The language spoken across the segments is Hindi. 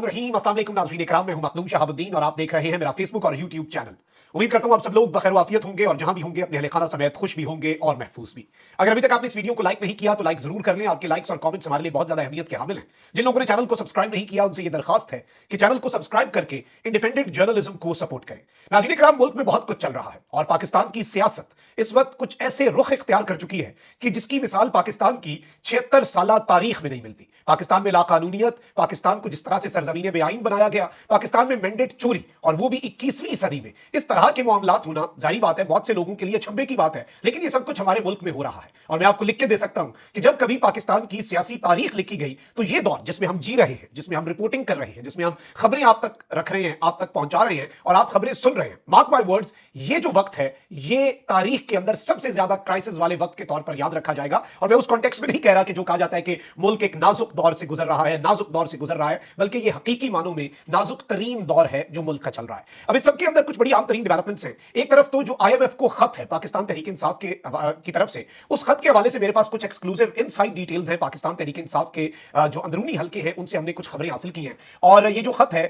बिस्मिल्लाहिर्रहमानिर्रहीम। अस्सलाम वालेकुम नाज़रीन इकराम, मैं हूं मखदूम शहाबुद्दीन और आप देख रहे हैं मेरा फेसबुक और यूट्यूब चैनल। उम्मीद करता हूं आप सब लोग बखैर वाफियत होंगे और जहां भी होंगे अपने अहले खाना समेत खुश भी होंगे और महफूज भी। अगर अभी तक आपने इस वीडियो को लाइक नहीं किया तो लाइक जरूर कर लें। आपके लाइक्स और कमेंट्स हमारे लिए बहुत ज्यादा अहमियत के हामिल हैं। जिन लोगों ने चैनल को सब्सक्राइब नहीं किया उनसे ये दरखास्त है कि चैनल को सब्सक्राइब करके इंडिपेंडेंट जर्नलिज्म को सपोर्ट करें। नाज़रीन इकराम, मुल्क में बहुत कुछ चल रहा है और पाकिस्तान की सियासत इस वक्त कुछ ऐसे रुख इख्तियार कर चुकी है कि जिसकी मिसाल पाकिस्तान की 76 साल तारीख में नहीं मिलती। पाकिस्तान में लाकानूनियत, पाकिस्तान को जिस तरह से सरजमीन बेआईन बनाया गया, पाकिस्तान में मैंडेट चोरी और वो भी 21वीं सदी में, इस तरह के मामलात होना जाहिर बात है बहुत से लोगों के लिए छब्बे की बात है, लेकिन ये सब कुछ हमारे मुल्क में हो रहा है। और मैं आपको लिख के दे सकता हूं कि जब कभी पाकिस्तान की सियासी तारीख लिखी गई तो ये दौर जिसमें हम जी रहे हैं, जिसमें हम रिपोर्टिंग कर रहे हैं, जिसमें हम खबरें आप तक रख रहे हैं, आप तक पहुंचा रहे हैं और आप खबरें सुन रहे हैं, मार्क माय वर्ड्स, ये जो वक्त है ये तारीख के अंदर सबसे ज्यादा क्राइसिस वाले वक्त के तौर पर याद रखा जाएगा। और मैं उस कॉन्टेक्स्ट में नहीं कह रहा कि जो कहा जाता है कि मुल्क एक नाजुक दौर से गुजर रहा है, नाजुक दौर से गुजर रहा है, बल्कि ये हकीकी मानों में नाजुक तरीन दौर है जो मुल्क का चल रहा है। अब इस सबके अंदर कुछ बड़ी आम तरीन डेवलपमेंट्स हैं। एक तरफ तो जो IMF को खत है पाकिस्तान तहरीक इंसाफ की तरफ से, उस खत के हवाले से मेरे पास कुछ एक्सक्लूसिव इनसाइड डिटेल्स हैं। पाकिस्तान तहरीक इंसाफ के जो अंदरूनी हल्के हैं उनसे हमने कुछ खबरें हासिल की हैं और ये जो खत है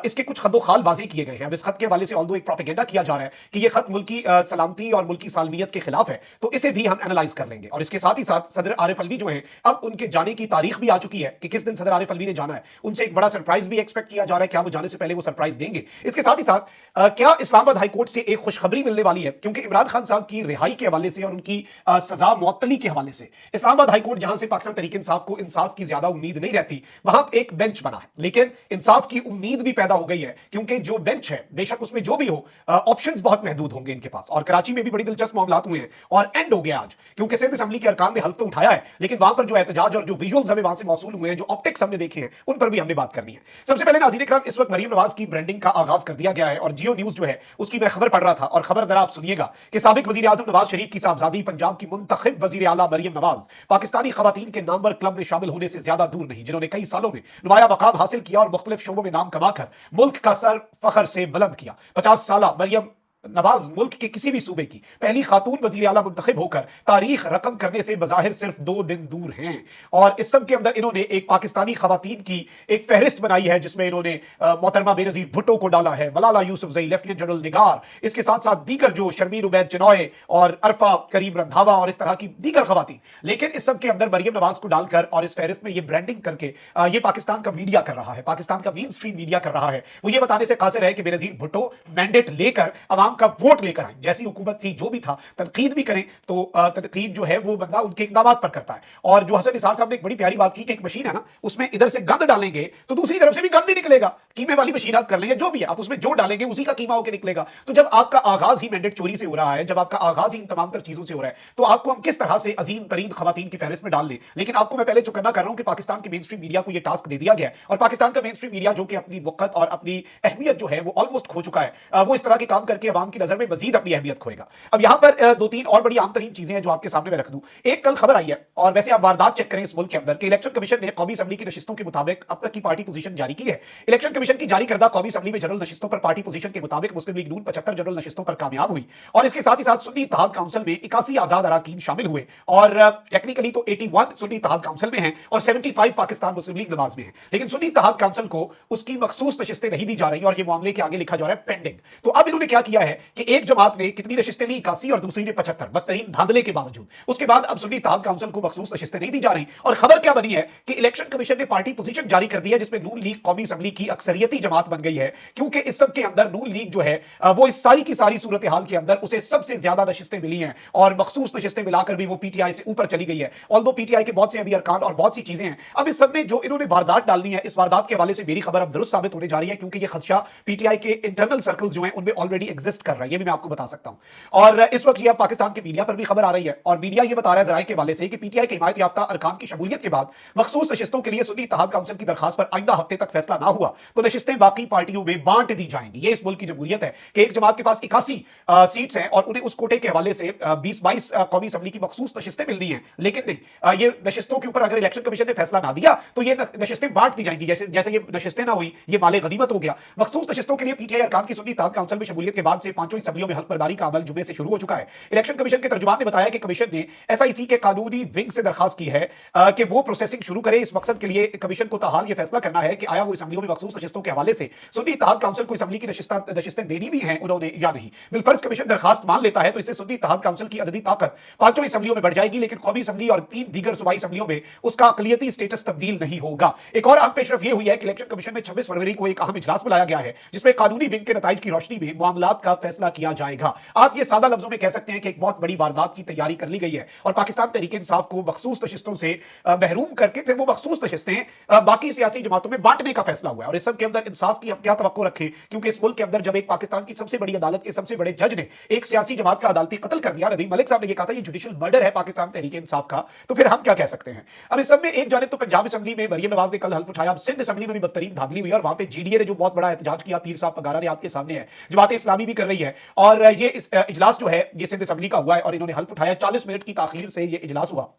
इसके कुछ खदोखाल वाज़ेह किए गए हैं। अब इस खत के हवाले से ऑल्दो एक प्रोपेगेंडा किया जा रहा है कि ये खत मुल्क की सलामती और मुल्क की सालमियत के खिलाफ है, तो इसे भी हम एनालाइज कर लेंगे। और इसके साथ ही साथ सदर आरिफ अलवी जो है, अब उनके जाने की तारीख भी आ चुकी है कि किस दिन सदर आरिफ अलवी ने जाना है। उनसे एक बड़ा सरप्राइज भी एक्सपेक्ट किया जा रहा है, क्या वो जाने से पहले वो सरप्राइज देंगे। इसके साथ ही साथ क्या इस्लामाबाद हाईकोर्ट से एक खुशखबरी मिलने वाली है, क्योंकि इमरान खान साहब की रिहाई के हवाले से और उनकी सजा मुअत्तली के हवाले से इस्लामाबाद हाईकोर्ट, जहां से पाकिस्तान तहरीक इंसाफ को इंसाफ की ज्यादा उम्मीद नहीं रहती, वहां एक बेंच बना है, लेकिन इंसाफ की उम्मीद भी पैदा हो गई है, क्योंकि जो बेंच है बेशक उसमें जो भी हो ऑप्शंस बहुत महदूद होंगे इनके पास। और कराची में भी बड़ी दिलचस्प मामलात हुए हैं और एंड हो गया आज, क्योंकि सिंध असेंबली के अरकान ने हल्फ तो उठाया है, लेकिन वहां पर जो एहतजाज और जो विजुअल्स हमें वहां से मौसूल हुए हैं, जो ऑप्टिक्स हमने देखे हैं, उन पर भी हमने बात करनी है। सबसे पहले नाज़रीन इकराम, इस वक्त मरीम नवाज की ब्रांडिंग का आगाज कर दिया गया है और जियो न्यूज जो है उसकी मैं खबर पढ़ रहा था और खबर जरा आप सुनिएगा कि साबिक वजीर आजम नवाज शरीफ की साहबजादी पंजाब की मुंतखब वजीर आला मरियम नवाज पाकिस्तानी खवातीन के नामवर क्लब में शामिल होने से ज्यादा दूर नहीं, जिन्होंने कई सालों में नुमाया मकाम हासिल किया और मुख्तलिफ शोबों में नाम कमाकर मुल्क का सर फखर से बुलंद किया। 50 साल मरियम नवाज मुल्क के किसी भी सूबे की पहली खातून वजीर आला मुंतखब होकर तारीख रकम करने से बजाहिर सिर्फ 2 दिन दूर हैं। और इस सब के अंदर इन्होंने एक पाकिस्तानी खवातीन की एक फहरिस्त बनाई है, जिसमें इन्होंने मोहतरमा बेनजीर भुट्टो को डाला है, मलाला यूसुफजई, लेफ्टिनेंट जनरल निगार, इसके साथ साथ दीगर जो शर्मीन उबैद चिनॉय और अरफा करीम रंधावा और इस तरह की दीगर खवातीन। लेकिन इस सब के अंदर मरियम नवाज को डालकर और इस फहरिस्त में ये ब्रांडिंग करके ये पाकिस्तान का मीडिया कर रहा है, पाकिस्तान का मेन स्ट्रीम मीडिया कर रहा है। वो ये बताने से कासिर है कि बेनजीर भुट्टो मैंडेट लेकर अवाम का वोट लेकर आए, जैसी हुकूमत थी जो भी था, तनकीद भी करें तो तनकीद जो है वो बंदा उनके इकदामात पर करता है। और जो हसन निसार साहब ने एक बड़ी प्यारी बात की कि एक मशीन है ना, उसमें इधर से गंद डालेंगे तो दूसरी तरफ से भी गंद ही निकलेगा। कीमे वाली मशीन आप कर लेंगे, जो भी है आप उसमें जो डालेंगे उसी का कीमा होकर निकलेगा। तो जब आपका आगाज ही मैंडेट चोरी से हो रहा है, जब आपका आगाज ही इन तमाम तर चीजों से हो रहा है, तो आपको हम किस तरह से अजीम तरीन खवातीन की फहरिस्त में डाल लें। लेकिन आपको मैं पहले चुकन्ना कर रहा हूं कि पाकिस्तान के मेन स्ट्रीम मीडिया को यह टास्क दे दिया गया है और पाकिस्तान का मेन स्ट्रीम मीडिया जो कि अपनी वक्त और अपनी अहमियत जो है वो ऑलमोस्ट खो चुका है, वो इस तरह के काम करके अवाम की नजर में मजीद अपनी अहमियत खोएगा। अब यहां पर 2-3 और बड़ी आम तरीन चीजें हैं जो आपके सामने मैं रख दूं। एक कल खबर आई है और वैसे आप वारदात चेक करें इस मुल्क के अंदर कि इलेक्शन कमीशन ने कौमी असेंबली की नशिस्तों के मुताबिक अब तक की पार्टी पोजीशन जारी की है। इलेक्शन कमीशन की जारी करदा कौमी असेंबली में जनरल नशिस्तों पर पार्टी पोजीशन के मुताबिक मुस्लिम लीग नून 75 जनरल नशिस्तों पर कामयाब हुई और इसके साथ ही साथ सुन्नी इत्तेहाद काउंसिल में 81 आजाद अरकान शामिल हुए और टेक्निकली तो 81 सुन्नी इत्तेहाद काउंसिल में हैं और 75 पाकिस्तान मुस्लिम लीग नवाज में हैं। लेकिन सुन्नी इत्तेहाद काउंसिल को उसकी मखसूस नशिस्तें नहीं दी जा रही और ये मामले के आगे लिखा जा रहा है पेंडिंग। तो अब इन्होंने क्या किया है कि एक जमात ने कितनी नशिस्तें ली, 81 और दूसरी ने 75, बदतरीन धांधले के बावजूद। उसके बाद अब सुन्नी इत्तेहाद काउंसिल को मखसूस नशिस्तें नहीं दी जा रही और खबर क्या बनी है कि इलेक्शन कमीशन ने पार्टी पोजीशन जारी कर दी है, जिसमें नून लीग कौमी असेंबली की अक्सरियती जमात बन गई है, क्योंकि इस सब के अंदर नून लीग जो है वो इस सारी की सारी सूरत हाल के अंदर उसे सबसे ज्यादा नशिस्तें मिली हैं और मखसूस नशिस्तें मिलाकर भी वो पीटीआई से ऊपर चली गई है। ऑल्दो पीटीआई के बहुत से अभी अरकान और बहुत सी चीजें हैं। अब इस सब में जो इन्होंने वारदात डालनी है, इस वारदात के हवाले से मेरी खबर अब दुरुस्त साबित होने जा रही है, क्योंकि ये खदशा पीटीआई के इंटरनल सर्कल्स जो हैं उनमें ऑलरेडी एग्जिस्ट कर रहा है, ये भी मैं आपको बता सकता हूं। और इस वक्त ये पाकिस्तान के मीडिया पर भी खबर आ रही है और मीडिया ये बता रहा है जराये के हवाले से कि पीटीआई के हिमायत याफ्ता अरकान की शमूलियत के बाद मखसूस नशिस्तों के लिए सुन्नी इत्तेहाद काउंसिल की दरखास्त पर आइंदा हफ्ते तक फैसला ना हुआ तो नशिस्तें बाकी पार्टियों में बांट दी जाएंगी। ये इस मुल्क की जमहूरियत है कि एक जमात के पास 81 सीट्स हैं और उन्हें उस कोटे के हवाले से 20-22 कौमी असेंबली की मखसूस नशिस्तें मिलनी है। लेकिन नहीं, ये नशिस्तों के ऊपर अगर इलेक्शन कमीशन ने फैसला ना दिया तो ये नशिस्तें बांट दी जाएंगी। जैसे जैसे ये नशिस्तें ना हुई, ये माले गनीमत हो गया। मखसूस नशिस्तों के लिए पीटीआई अरकान की सुन्नी इत्तेहाद काउंसिल में शमूलियत के बाद से पांचों असेंबलियों में हल्फबर्दारी का अमल जुमे से शुरू हो चुका है। इलेक्शन कमीशन के तर्जुमान ने बताया कि कमीशन ने एसआईसी के कानूनी विंग से दरखास्त की है कि वो प्रोसेसिंग शुरू करे। इस मकसद के लिए कमीशन को ताहाल यह फैसला करना है कि आया वो असेंबलियों में मखसूस नशिस्तों के हवाले से सुन्नी इत्तेहाद काउंसिल को असेंबली की नशिस्तें देनी भी हैं उन्होंने या नहीं। बिलफर्ज कमीशन दरखास्त मान लेता है तो इससे सुन्नी इत्तेहाद काउंसिल की अददी ताकत पांचों असेंबलियों में बढ़ जाएगी, लेकिन कौमी असेंबली और 3 दीगर सूबाई असेंबलियों में उसका अकलियती स्टेटस तब्दील नहीं होगा। एक और अहम पेशरफ यह हुई है कि इलेक्शन कमीशन में 26 फरवरी को एक अहम इजलास बुलाया गया है जिसमें कानूनी विंग के नताइज की रोशनी में मामलात का फैसला किया जाएगा। आप ये सादा लफ्जों में कह सकते हैं कि एक बहुत बड़ी वारदात की तैयारी कर ली गई है और पाकिस्तान तहरीक इंसाफ को मखसूस नशिस्तों से महरूम करके फिर वो मखसूस नशिस्तें बाकी सियासी जमातों में बांटने का फैसला हुआ है। और इस सब के अंदर इंसाफ की हम क्या तवक्को रखें, क्योंकि इस मुल्क के अंदर जब एक पाकिस्तान की सबसे बड़ी अदालत के सबसे बड़े जज ने एक सियासी जमात का अदालती कत्ल कर दिया, नदीम मलिक साहब ने यह कहा था ये जुडिशियल मर्डर है पाकिस्तान तहरीक इंसाफ का, तो फिर हम क्या कह सकते हैं। अब इस सब में एक जानिब तो पंजाब असेंबली में मरियम नवाज ने कल हल्फ उठाया, अब सिंध असेंबली में भी बदतरीन धांधली हुई और वहां पे जीडीए ने जो बहुत बड़ा एहतजाज किया, पीर साहब पगारा ने आपके सामने है, जमात इस्लामी भी कर रही है और ये इजलास जो है ये सिंध असेंबली का हुआ है और इन्होंने हल्फ उठाया। 40 मिनट की ताखीर से ये इजलास हुआ।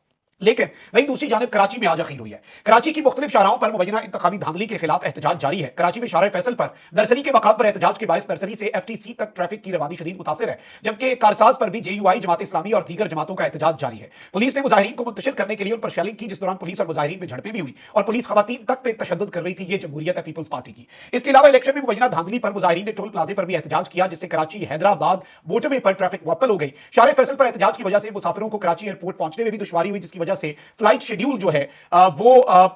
लेकिन वहीं दूसरी जानिब कराची में आज अखीर हुई है। कराची की मुख्तलिफ शाहराओं पर मुबैना इंतखाबी धांधली के खिलाफ एहतजाज जारी है। कराची में शाहराए फैसल पर नर्सरी के मकाम पर एहतजाज के बायस नर्सरी से एफटीसी तक ट्रैफिक की रवानी शदीद मुतासिर है, जबकि कारसाज पर भी जेयूआई, जमात इस्लामी और दीगर जमातों का एहतजाज जारी है। पुलिस ने मुजाहिरीन को मुंतशिर करने के लिए उन पर शेलिंग की, जिस दौरान पुलिस और मुजाहिरीन में झड़पें भी हुई और पुलिस खवातीन तक पे तशद्दुद कर रही थी। ये जमहूरियत है पीपल्स पार्टी की। इसके अलावा इलेक्शन में मुबैना धांधली पर मुजाहिरीन ने टोल प्लाजे पर भी एहतजाज किया, जिससे कराची हैदराबाद मोटरवे पर ट्रैफिक मुअत्तल हो गई। शाहराए फैसल पर एहतजाज की वजह से मुसाफिरों को कराची एयरपोर्ट पहुंचने में भी दुश्वारी हुई, जिसकी वजह से फ्लाइट शेड्यूल जो है वो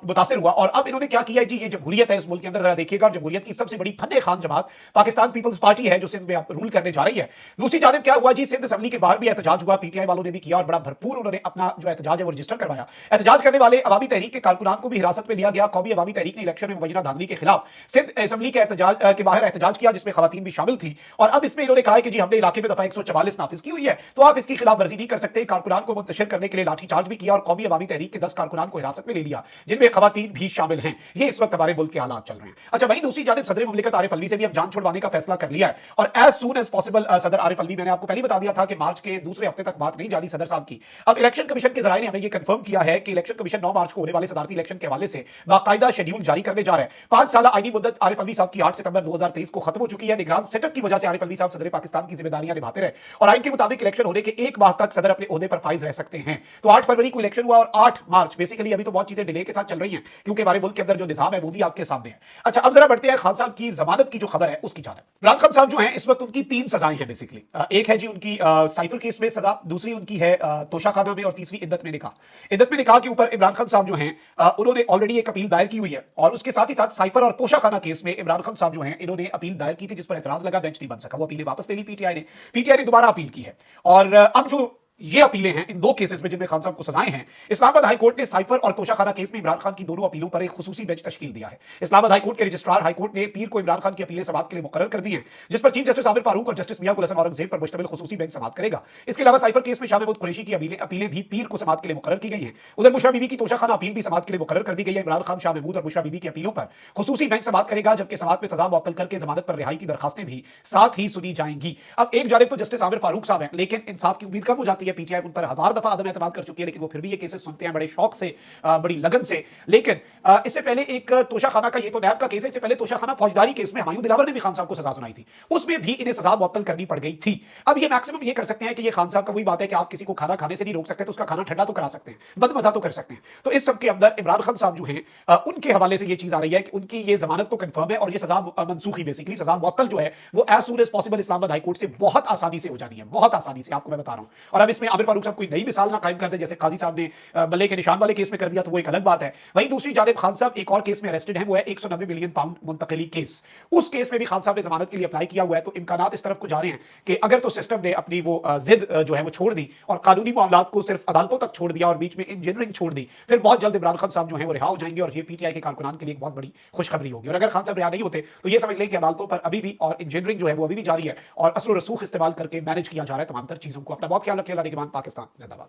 मुतासिर हुआ। और अब इन्होंने क्या किया है जी, ये जमहूरियत है इस मुल्क के अंदर, जरा देखिएगा। जमहूरियत की सबसे बड़ी फन्ने खान जमात पाकिस्तान पीपल्स पार्टी है जो सिंध में रूल करने जा रही है। दूसरी जानिब क्या हुआ जी, सिंध असेंबली के बाहर भी एहतजाज हुआ, पीटीआई वालों ने भी किया और बड़ा भरपूर उन्होंने अपना जो एहतजाज है वो रजिस्टर करवाया। एहतजाज करने वाले अवामी तहरीक के कारकुनान को भी हिरासत में लिया गया। कौमी अवामी तहरीक ने इलेक्शन में मुबैना धांधली के खिलाफ सिंध असेंबली के एहतजाज के बाहर एहतजाज किया, जिसमें खवातीन भी शामिल थी। और अब इसमें इन्होंने कहा है कि जी हमने इलाके में दफा 144 नाफिज की हुई है, तो आप इसकी खिलाफ वर्जी नहीं कर सकते। कारकुनान को मुंतशिर करने के लिए लाठीचार्ज भी किया और कौमी अवामी तहरीक के 10 कारकुनान को हिरासत में ले लिया, जिनमें खवातीन भी शामिल हैं। ये इस वक्त हमारे मुल्क के हालात चल रहे हैं। अच्छा, वहीं दूसरी जानिब सदर मुमलिकत आरिफ अलवी से भी अब जान छुड़वाने का फैसला कर लिया है और एज सून एज पॉसिबल सदर आरिफ अलवी, मैंने आपको पहले बता दिया था कि मार्च के दूसरे हफ्ते तक बात नहीं जानी सदर साहब की। अब इलेक्शन कमीशन के जराये ने हमें यह कंफर्म किया है कि इलेक्शन कमीशन 9 मार्च को होने वाले सदारती इलेक्शन के हवाले से बाकायदा शेड्यूल जारी करने जा रहे हैं। 5 साल आईनी मुद्दत आरिफ अलवी साहब की 8 सितंबर 2023 को खत्म हो चुकी है। निगरान सेटअप की वजह से आरिफ अलवी साहब सदर पाकिस्तान की जिम्मेदारियां निभाते रहे और आइन के मुताबिक इलेक्शन होने के 1 माह तक सदर अपने ओहदे पर फाइज रह सकते हैं। तो 8 फरवरी को इलेक्शन हुआ और 8 मार्च, बेसिकली अभी तो बहुत चीजें डिले के साथ चल रही हैं क्योंकि हमारे मुल्क के अंदर जो निजाम है वो भी आपके सामने है। अच्छा, अब जरा बढ़ते हैं खान साहब की जमानत की जो खबर है उसकी जानिब। इमरान खान साहब जो हैं इस वक्त उनकी 3 सजाएं हैं बेसिकली। एक है जी उनकी साइफर केस में सजा, दूसरी उनकी है तोशाखाना में और तीसरी इद्दत में निकाह। इद्दत में निकाह के ऊपर इमरान खान साहब जो हैं उन्होंने ऑलरेडी एक अपील दायर की हुई है और उसके साथ ही साथ साइफर और तोशाखाना केस में इमरान खान साहब जो हैं इन्होंने अपील दायर की थी, जिस पर एतराज लगा, बेंच नहीं बन सका, वो अपीलें वापस ले ली पीटीआई ने दोबारा अपील की है। और अब जो ये अपीलें हैं इन 2 केसेस में जिनमें खान साहब को सजाएं हैं, इस्लामाबाद हाई कोर्ट ने साइफर और तोशाखाना केस में इमरान खान की दोनों अपीलों पर एक खुसूसी बेंच तश्कील दिया है। इस्लामाबाद हाई कोर्ट के रजिस्ट्रार हाई कोर्ट ने पीर को इमरान खान की अपीलें समाअत के लिए मुकर्रर कर दी हैं, जिस पर चीफ जस्टिस आमिर फारूक और जस्टिस मियां गुल हसन औरंगजेब पर मुश्तमिल खुसूसी बेंच समाअत करेगा। इसके अलावा साइफर केस में शाह महमूद कुरैशी की अपीलें भी पीर को समाअत के लिए मुकर्रर की गई हैं। उधर बुशरा बीबी की तोशाखाना अपील भी समाअत के लिए मुकर्रर कर दी गई है। इमरान खान, शाह महमूद और बुशरा बीबी की अपीलों पर खुसूसी बेंच समाअत करेगा, जबकि समाअत में सजा मुअत्तल करके जमानत पर रिहाई की दरखास्तें भी साथ ही सुनी जाएंगी। अब एक जानिब तो जस्टिस आमिर फारूक साहब हैं, लेकिन इंसाफ की उम्मीद कम हो जाती है। पीटीआई उन पर 1000 दफा अदम एतमाद कर चुकी है, लेकिन वो फिर भी ये केसेस सुनते हैं बड़े शौक से, बड़ी लगन से। लेकिन इससे पहले एक तोशाखाना का, ये तो नैब का केस है, इससे पहले तोशाखाना फौजदारी केस में हुमायूं दिलावर ने भी खान साहब को सजा सुनाई थी, उसमें भी इन्हें सजा मुअत्तल करनी पड़ गई थी। अब ये मैक्सिमम ये कर सकते हैं कि ये खान साहब का वही बात है कि आप किसी को खाना खाने से नहीं रोक सकते, तो उसका खाना ठंडा तो करा सकते हैं, बदमजा तो कर सकते हैं। तो इस सब के अंदर इमरान खान साहब जो हैं उनके हवाले से ये चीज आ रही है कि उनकी ये जमानत तो कंफर्म है और ये सजा मनसूखी, बेसिकली सजा मुअत्तल जो है वो as soon as possible Islamabad high court से बहुत आसानी से हो जानी है, बहुत आसानी से, आपको मैं बता रहा हूं। और अब इसमें आमिर फारूक साहब कोई नई मिसाल ना कायम कर दे, जैसे काजी साहब ने बल्ले के निशान वाले केस में कर दिया, तो वो एक अलग बात है। वहीं दूसरी जानिब खान साहब एक और केस में अरेस्टेड हैं, वो है 190 मिलियन पाउंड मुंतकली केस। उस केस में भी खान साहब ने जमानत के लिए अप्लाई किया हुआ है। तो इम्कानात इस तरफ को जा रहे हैं कि अगर तो सिस्टम ने अपनी वो जिद जो है वो छोड़ दी और कानूनी मामलात को सिर्फ अदालतों तक छोड़ दिया और बीच में इंजीनियरिंग छोड़ दी, फिर बहुत जल्द इमरान खान साहब जो है वो रिहा हो जाएंगे और ये पीटीआई के कारकुनान के लिए एक बहुत बड़ी खुशखबरी होगी। और अगर खान साहब रिहा नहीं होते तो ये समझ लें कि अदालतों पर अभी भी और इंजीनियरिंग जो है वो अभी भी जारी है और असर रसूख इस्तेमाल करके मैनेज किया जा रहा है तमाम तर चीजों को। अपना बहुत ख्याल रखिए। अल्लाह निगहबान। पाकिस्तान जिंदाबाद।